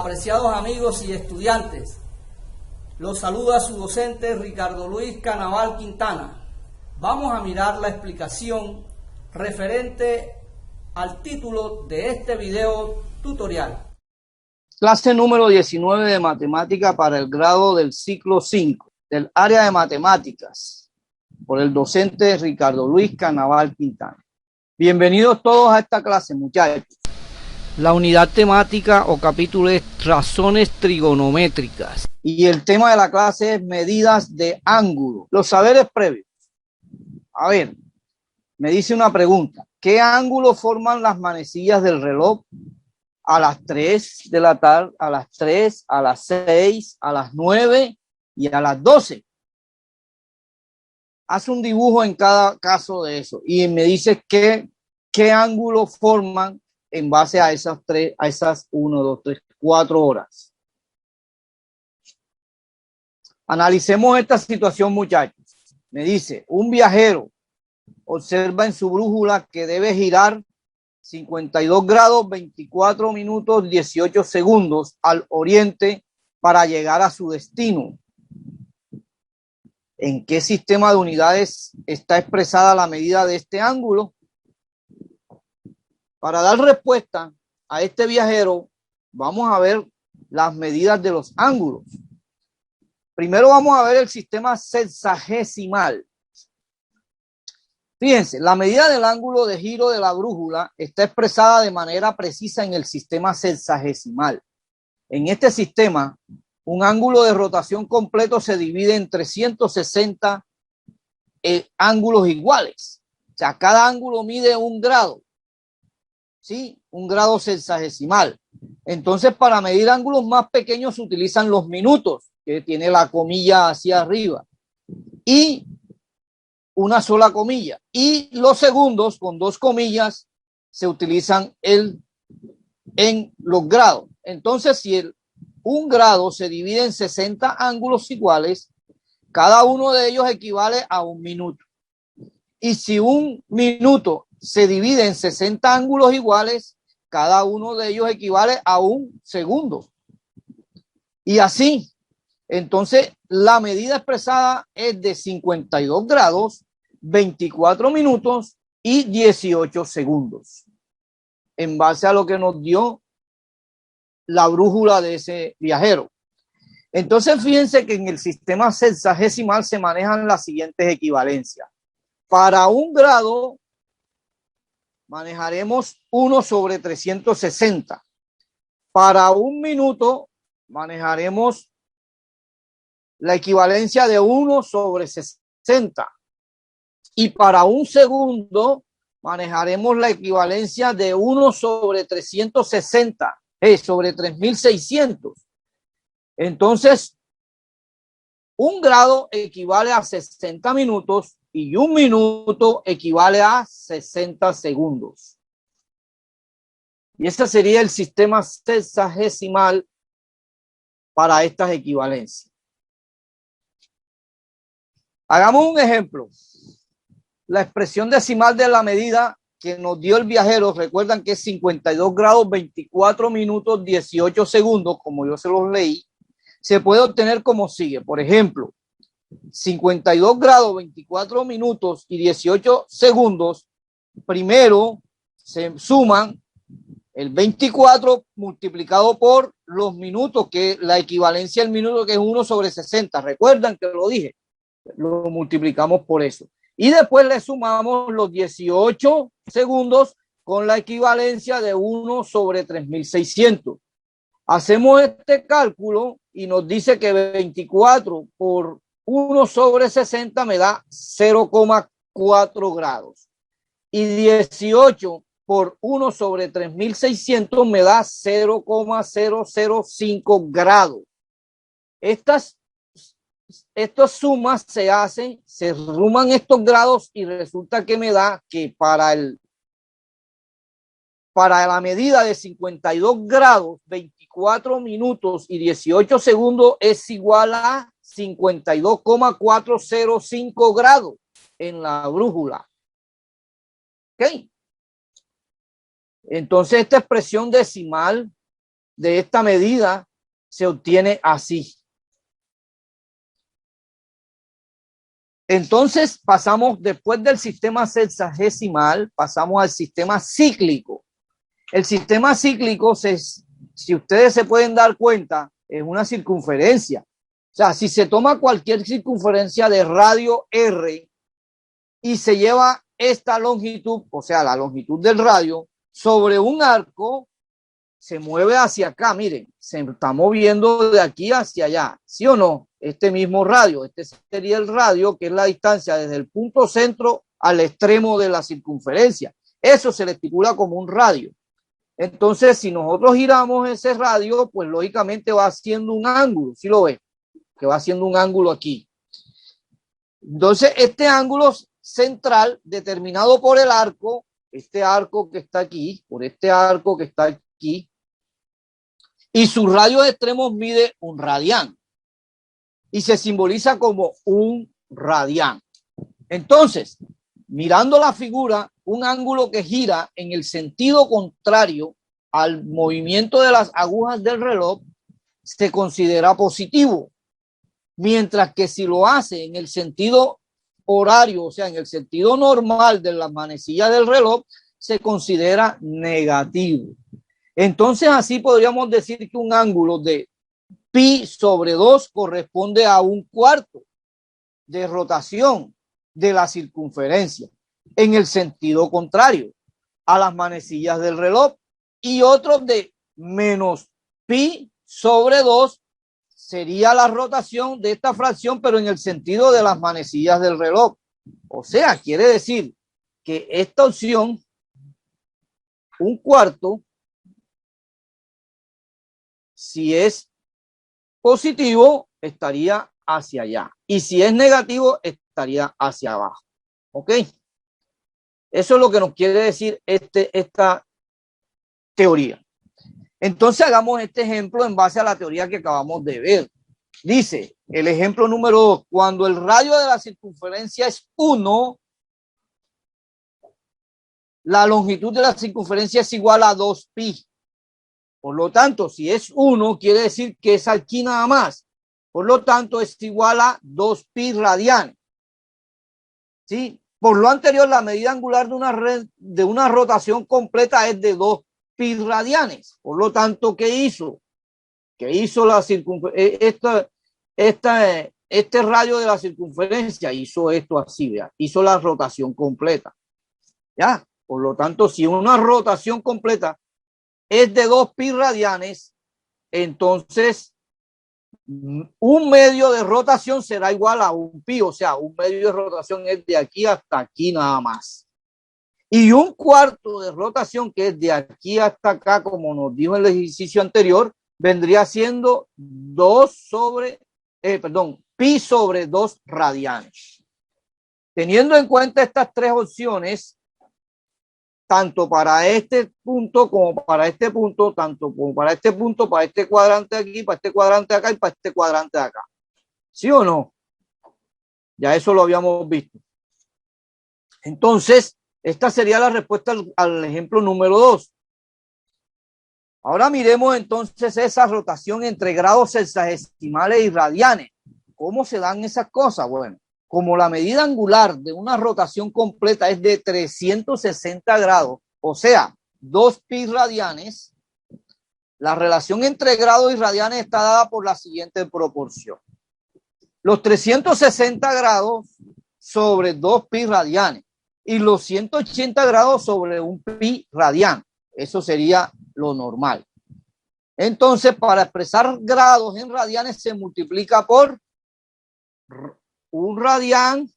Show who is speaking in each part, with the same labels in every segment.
Speaker 1: Apreciados amigos y estudiantes, los saluda su docente Ricardo Luis Canaval Quintana. Vamos a mirar la explicación referente al título de este video tutorial.
Speaker 2: Clase número 19 de matemática para el grado del ciclo 5 del área de matemáticas por el docente Ricardo Luis Canaval Quintana. Bienvenidos todos a esta clase, muchachos. La unidad temática o capítulo es razones trigonométricas y el tema de la clase es medidas de ángulo. Los saberes previos. A ver, me dice una pregunta. ¿Qué ángulo forman las manecillas del reloj a las 3 de la tarde, a las 3, a las 6, a las 9 y a las 12? Haz un dibujo en cada caso de eso y me dice qué ángulo forman en base a esas 1, 2, 3, 4 horas. Analicemos esta situación, muchachos. Me dice, un viajero observa en su brújula que debe girar 52 grados, 24 minutos, 18 segundos al oriente para llegar a su destino. ¿En qué sistema de unidades está expresada la medida de este ángulo? Para dar respuesta a este viajero, vamos a ver las medidas de los ángulos. Primero vamos a ver el sistema sexagesimal. Fíjense, la medida del ángulo de giro de la brújula está expresada de manera precisa en el sistema sexagesimal. En este sistema, un ángulo de rotación completo se divide en 360 ángulos iguales. O sea, cada ángulo mide 1 grado. ¿Sí? 1 grado sexagesimal. Entonces, para medir ángulos más pequeños se utilizan los minutos, que tiene la comilla hacia arriba, y una sola comilla. Y los segundos, con 2 comillas, se utilizan en los grados. Entonces, si 1 grado se divide en 60 ángulos iguales, cada uno de ellos equivale a 1 minuto. Y si 1 minuto se divide en 60 ángulos iguales, cada uno de ellos equivale a 1 segundo. Y así, entonces, la medida expresada es de 52 grados, 24 minutos y 18 segundos. En base a lo que nos dio la brújula de ese viajero. Entonces, fíjense que en el sistema sexagesimal se manejan las siguientes equivalencias. Para 1 grado, manejaremos 1 sobre 360. Para 1 minuto, manejaremos la equivalencia de 1 sobre 60. Y para 1 segundo, manejaremos la equivalencia de 1 sobre 360, sobre 3600. Entonces, 1 grado equivale a 60 minutos y 1 minuto equivale a 60 segundos. Y ese sería el sistema sexagesimal para estas equivalencias. Hagamos un ejemplo. La expresión decimal de la medida que nos dio el viajero, recuerdan que es 52 grados, 24 minutos, 18 segundos, como yo se los leí, se puede obtener como sigue. Por ejemplo, 52 grados, 24 minutos y 18 segundos, primero se suman el 24 multiplicado por los minutos, que la equivalencia del minuto que es 1 sobre 60. Recuerdan que lo dije, lo multiplicamos por eso. Y después le sumamos los 18 segundos con la equivalencia de 1 sobre 3600. Hacemos este cálculo y nos dice que 24 por 1 sobre 60 me da 0,4 grados. Y 18 por 1 sobre 3600 me da 0,005 grados. Estas sumas se hacen, se suman estos grados y resulta que me da que para la medida de 52 grados, 24 minutos y 18 segundos es igual a 52,405 grados en la brújula. ¿Ok? Entonces esta expresión decimal de esta medida se obtiene así. Entonces pasamos, después del sistema sexagesimal, pasamos al sistema cíclico. El sistema cíclico, si ustedes se pueden dar cuenta, es una circunferencia. O sea, si se toma cualquier circunferencia de radio R y se lleva esta longitud, o sea, la longitud del radio, sobre un arco, se mueve hacia acá. Miren, se está moviendo de aquí hacia allá, ¿sí o no? Este mismo radio, este sería el radio, que es la distancia desde el punto centro al extremo de la circunferencia. Eso se le estipula como un radio. Entonces, si nosotros giramos ese radio, pues lógicamente va haciendo un ángulo, ¿sí lo ven? Que va haciendo un ángulo aquí. Entonces, este ángulo central determinado por el arco, este arco que está aquí, por este arco que está aquí, y su radio de extremos mide un radián y se simboliza como un radián. Entonces, mirando la figura, un ángulo que gira en el sentido contrario al movimiento de las agujas del reloj se considera positivo, mientras que si lo hace en el sentido horario, o sea, en el sentido normal de las manecillas del reloj, se considera negativo. Entonces, así podríamos decir que un ángulo de pi sobre 2 corresponde a un cuarto de rotación de la circunferencia en el sentido contrario a las manecillas del reloj, y otro de menos pi sobre 2 sería la rotación de esta fracción, pero en el sentido de las manecillas del reloj. O sea, quiere decir que esta opción, un cuarto, si es positivo, estaría hacia allá. Y si es negativo, estaría hacia abajo. ¿Ok? Eso es lo que nos quiere decir esta teoría. Entonces hagamos este ejemplo en base a la teoría que acabamos de ver. Dice el ejemplo número 2, cuando el radio de la circunferencia es 1, la longitud de la circunferencia es igual a 2pi. Por lo tanto, si es 1, quiere decir que es aquí nada más. Por lo tanto, es igual a 2pi radianes. ¿Sí? Por lo anterior, la medida angular de una rotación completa es de 2pi radianes. Por lo tanto, ¿qué hizo? ¿Qué hizo la circunferencia? Este radio de la circunferencia hizo esto así, ¿vea? Hizo la rotación completa. ¿Ya? Por lo tanto, si una rotación completa es de 2pi radianes, entonces un medio de rotación será igual a un pi, o sea, un medio de rotación es de aquí hasta aquí nada más. Y un cuarto de rotación, que es de aquí hasta acá, como nos dijo en el ejercicio anterior, vendría siendo pi sobre 2 radianes. Teniendo en cuenta estas tres opciones, tanto para este punto como para este punto, tanto como para este punto, para este cuadrante aquí, para este cuadrante acá y para este cuadrante acá. ¿Sí o no? Ya eso lo habíamos visto. Entonces, esta sería la respuesta al ejemplo número 2. Ahora miremos entonces esa rotación entre grados sexagesimales y radianes. ¿Cómo se dan esas cosas? Bueno, como la medida angular de una rotación completa es de 360 grados, o sea, 2pi radianes, la relación entre grados y radianes está dada por la siguiente proporción. Los 360 grados sobre 2pi radianes y los 180 grados sobre un pi radian. Eso sería lo normal. Entonces, para expresar grados en radianes se multiplica por un radian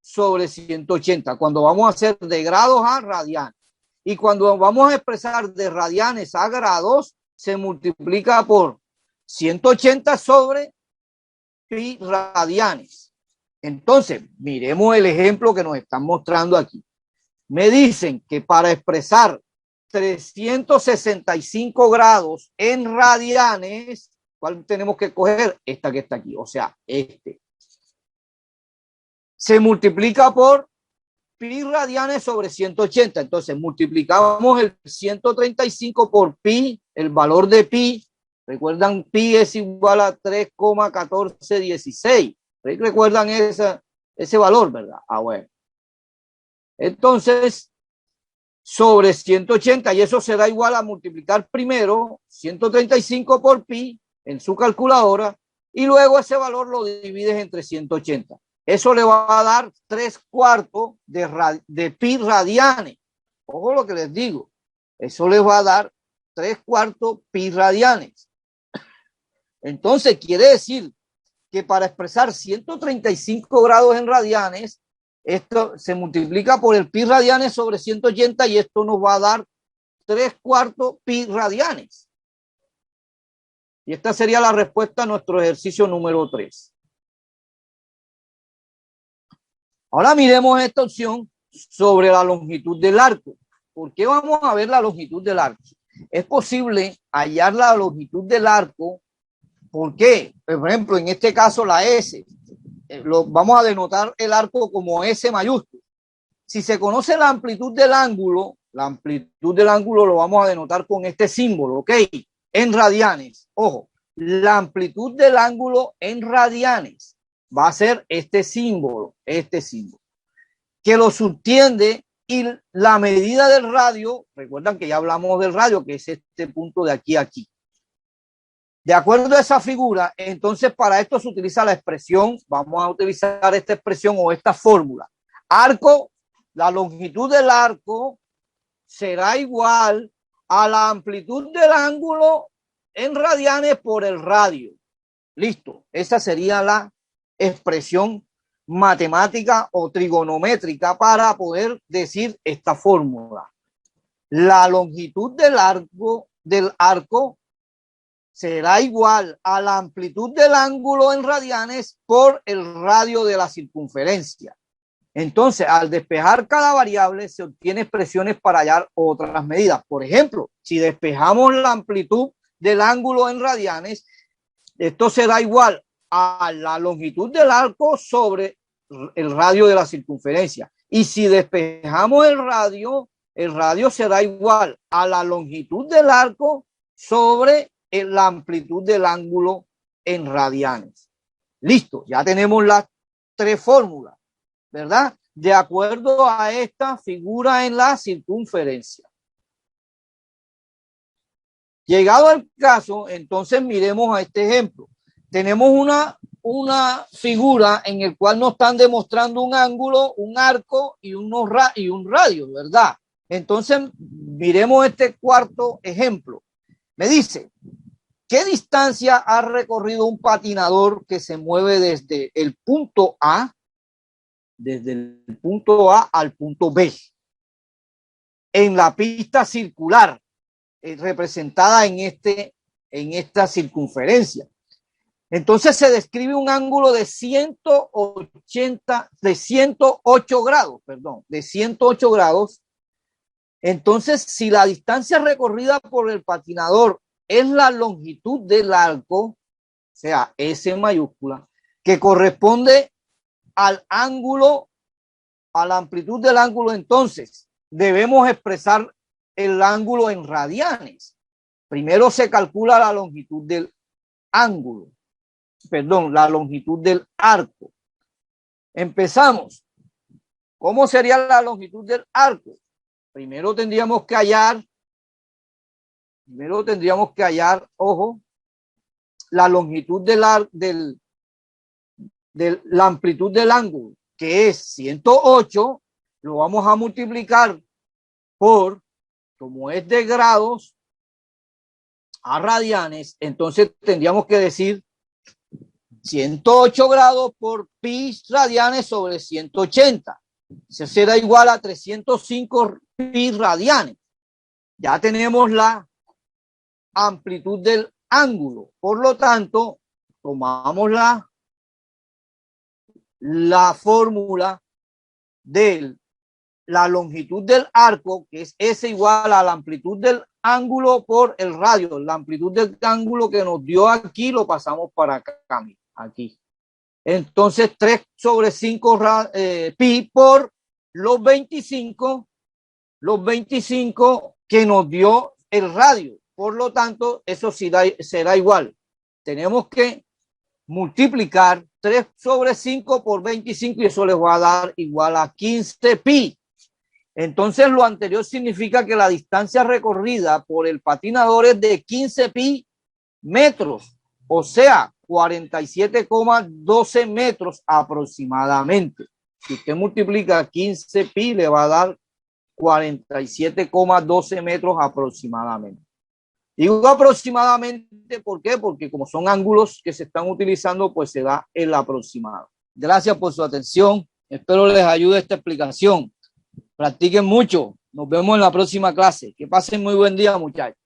Speaker 2: sobre 180, cuando vamos a hacer de grados a radianes. Y cuando vamos a expresar de radianes a grados, se multiplica por 180 sobre pi radianes. Entonces, miremos el ejemplo que nos están mostrando aquí. Me dicen que para expresar 365 grados en radianes, ¿cuál tenemos que coger? Esta que está aquí, o sea, este. Se multiplica por pi radianes sobre 180. Entonces multiplicamos el 135 por pi, el valor de pi. Recuerdan, pi es igual a 3,1416. Recuerdan ese valor, ¿verdad? Ah, bueno. Entonces, sobre 180, y eso será igual a multiplicar primero 135 por pi en su calculadora, y luego ese valor lo divides entre 180. Eso le va a dar 3/4 de pi radianes. Ojo lo que les digo. Eso les va a dar 3/4 pi radianes. Entonces quiere decir que para expresar 135 grados en radianes, esto se multiplica por el pi radianes sobre 180 y esto nos va a dar 3/4 pi radianes. Y esta sería la respuesta a nuestro ejercicio número 3. Ahora miremos esta opción sobre la longitud del arco. ¿Por qué vamos a ver la longitud del arco? Es posible hallar la longitud del arco. ¿Por qué? Por ejemplo, en este caso la S. Vamos a denotar el arco como S mayúsculo. Si se conoce la amplitud del ángulo lo vamos a denotar con este símbolo, ¿ok? En radianes. Ojo, la amplitud del ángulo en radianes va a ser este símbolo, que lo subtiende, y la medida del radio, recuerdan que ya hablamos del radio, que es este punto de aquí a aquí. De acuerdo a esa figura, entonces para esto se utiliza la expresión, vamos a utilizar esta expresión o esta fórmula. Arco, la longitud del arco será igual a la amplitud del ángulo en radianes por el radio. Listo, esa sería la expresión matemática o trigonométrica para poder decir esta fórmula. La longitud del arco será igual a la amplitud del ángulo en radianes por el radio de la circunferencia. Entonces, al despejar cada variable, se obtiene expresiones para hallar otras medidas. Por ejemplo, si despejamos la amplitud del ángulo en radianes, esto será igual a la longitud del arco sobre el radio de la circunferencia. Y si despejamos el radio será igual a la longitud del arco sobre la amplitud del ángulo en radianes. Listo, ya tenemos las tres fórmulas, ¿verdad? De acuerdo a esta figura en la circunferencia. Llegado el caso, entonces miremos a este ejemplo. Tenemos una figura en el cual nos están demostrando un ángulo, un arco y un radio, ¿verdad? Entonces miremos este cuarto ejemplo. Me dice, ¿qué distancia ha recorrido un patinador que se mueve desde el punto A al punto B en la pista circular representada en esta circunferencia? Entonces se describe un ángulo de 108 grados. Entonces, si la distancia recorrida por el patinador es la longitud del arco, o sea, S mayúscula, que corresponde al ángulo, a la amplitud del ángulo, entonces debemos expresar el ángulo en radianes. Primero se calcula la longitud del ángulo, la longitud del arco. Empezamos. ¿Cómo sería la longitud del arco? Primero tendríamos que hallar, ojo, la longitud la amplitud del ángulo, que es 108, lo vamos a multiplicar por, como es de grados a radianes, entonces tendríamos que decir 108 grados por pi radianes sobre 180. Eso será igual a 305 pi radianes. Ya tenemos la amplitud del ángulo. Por lo tanto, tomamos la fórmula de la longitud del arco, que es S igual a la amplitud del ángulo por el radio. La amplitud del ángulo que nos dio aquí lo pasamos para acá, aquí. Entonces 3 sobre 5 pi por los 25 que nos dio el radio. Por lo tanto, eso será igual. Tenemos que multiplicar 3 sobre 5 por 25 y eso les va a dar igual a 15 pi. Entonces, lo anterior significa que la distancia recorrida por el patinador es de 15 pi metros, o sea, 47,12 metros aproximadamente. Si usted multiplica 15 pi, le va a dar 47,12 metros aproximadamente. Digo aproximadamente, ¿por qué? Porque como son ángulos que se están utilizando, pues se da el aproximado. Gracias por su atención. Espero les ayude esta explicación. Practiquen mucho. Nos vemos en la próxima clase. Que pasen muy buen día, muchachos.